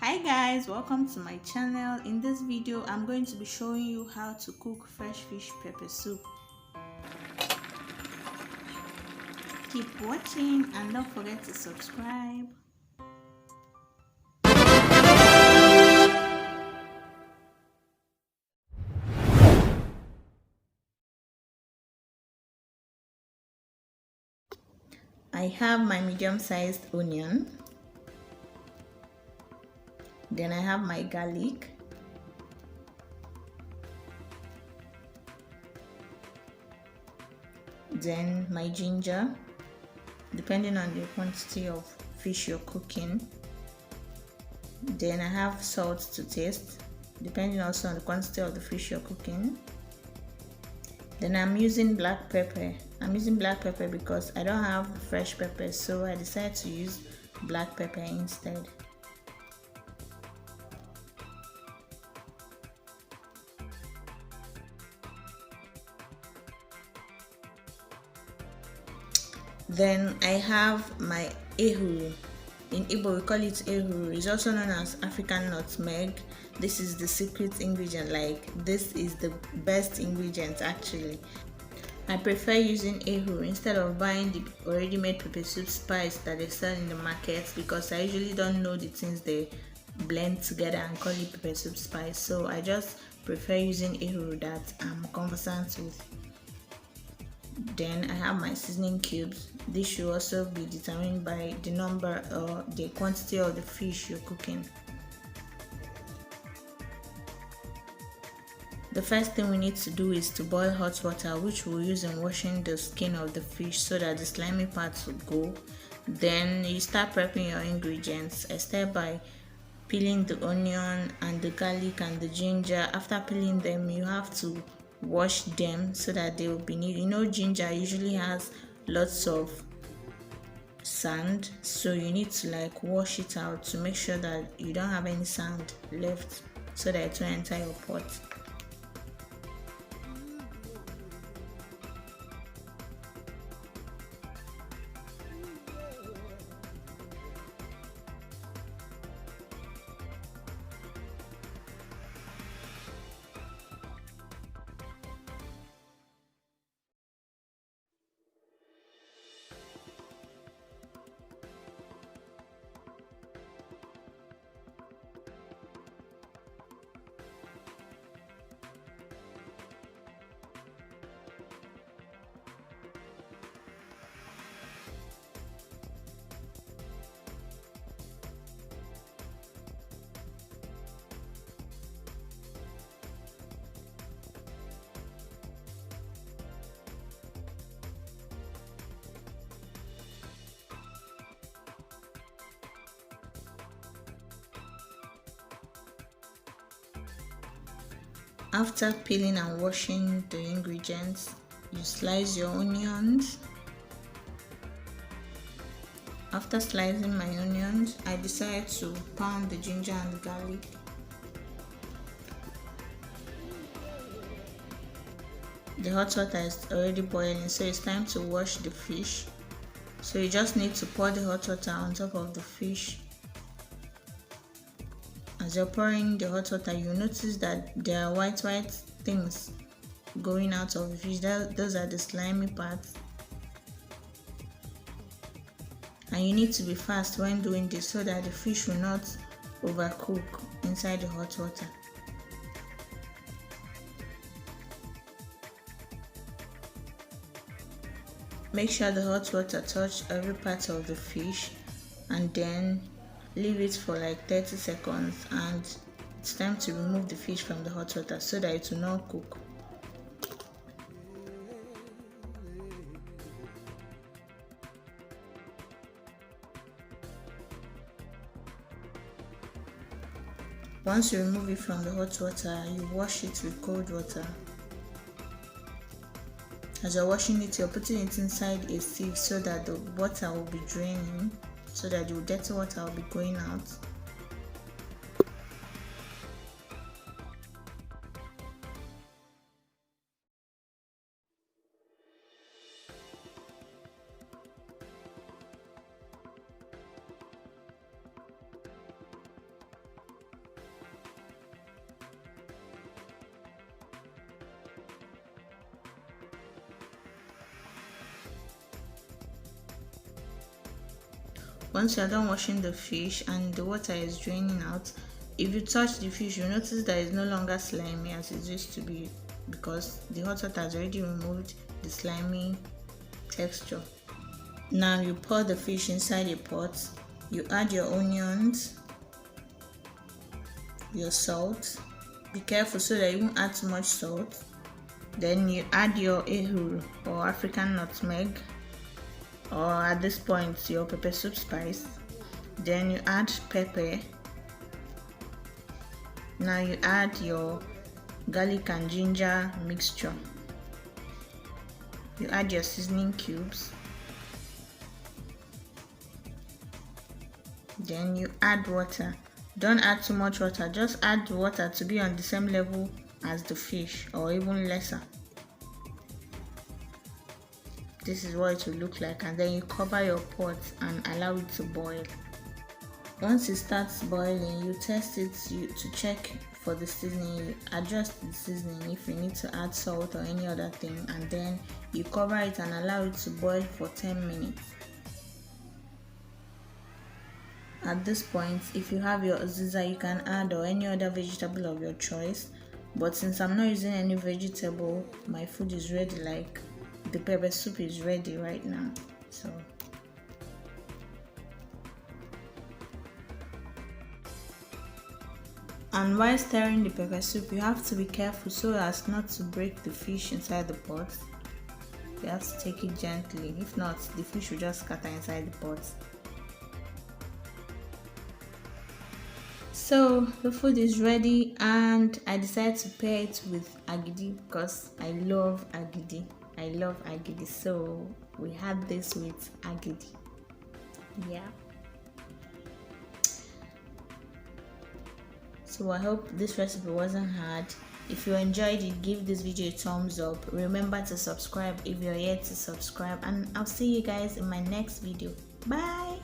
Hi guys, welcome to my channel. In this video I'm going to be showing you how to cook fresh fish pepper soup. Keep watching and don't forget to subscribe. I have my medium-sized onion. Then I have my garlic. Then my ginger, depending on the quantity of fish you're cooking. Then I have salt to taste, depending also on the quantity of the fish you're cooking. Then I'm using black pepper. I'm using black pepper because I don't have fresh pepper, so I decided to use black pepper instead. Then I have my ehuru. In Igbo we call it ehuru. It's also known as African nutmeg. This is the secret ingredient, like this is the best ingredient actually. I prefer using ehuru instead of buying the already made pepper soup spice that they sell in the market, because I usually don't know the things they blend together and call it pepper soup spice. So I just prefer using ehuru that I'm conversant with. Then I have my seasoning cubes. This should also be determined by the number or the quantity of the fish you're cooking. The first thing we need to do is to boil hot water, which we'll use in washing the skin of the fish so that the slimy parts will go. Then you start prepping your ingredients. I start by peeling the onion and the garlic and the ginger. After peeling them, you have to wash them so that they will be neat. You know, ginger usually has lots of sand, so you need to wash it out to make sure that you don't have any sand left so that it won't enter your pot. After peeling and washing the ingredients, you slice your onions. After slicing my onions, I decided to pound the ginger and the garlic. The hot water is already boiling, so it's time to wash the fish. So you just need to pour the hot water on top of the fish. As you're pouring the hot water, you notice that there are white things going out of the fish. Those are the slimy parts. And you need to be fast when doing this so that the fish will not overcook inside the hot water. Make sure the hot water touches every part of the fish, and then leave it for like 30 seconds, and it's time to remove the fish from the hot water so that it will not cook. Once you remove it from the hot water, you wash it with cold water. As you're washing it, you're putting it inside a sieve so that the water will be draining, so that the dirty water will be going out. Once you're done washing the fish and the water is draining out, if you touch the fish, you notice that it's no longer slimy as it used to be, because the hot water has already removed the slimy texture. Now you pour the fish inside a pot, you add your onions, your salt. Be careful so that you won't add too much salt. Then you add your ehuru or African nutmeg, or at this point your pepper soup spice. Then you add pepper. Now you add your garlic and ginger mixture. You add your seasoning cubes. Then you add water. Don't add too much water, just add water to be on the same level as the fish or even lesser. This is what it will look like, and then you cover your pot and allow it to boil. Once it starts boiling, you test it to check for the seasoning. You adjust the seasoning if you need to add salt or any other thing, and then you cover it and allow it to boil for 10 minutes. At this point, if you have your uziza, you can add or any other vegetable of your choice, but since I'm not using any vegetable, my food is ready. Like the pepper soup is ready right now. So and while stirring the pepper soup, you have to be careful so as not to break the fish inside the pot. You have to take it gently, if not the fish will just scatter inside the pot. So the food is ready, and I decided to pair it with agidi because I love agidi. So we had this with agidi. Yeah. So I hope this recipe wasn't hard. If you enjoyed it, give this video a thumbs up. Remember to subscribe if you're yet to subscribe, and I'll see you guys in my next video. Bye.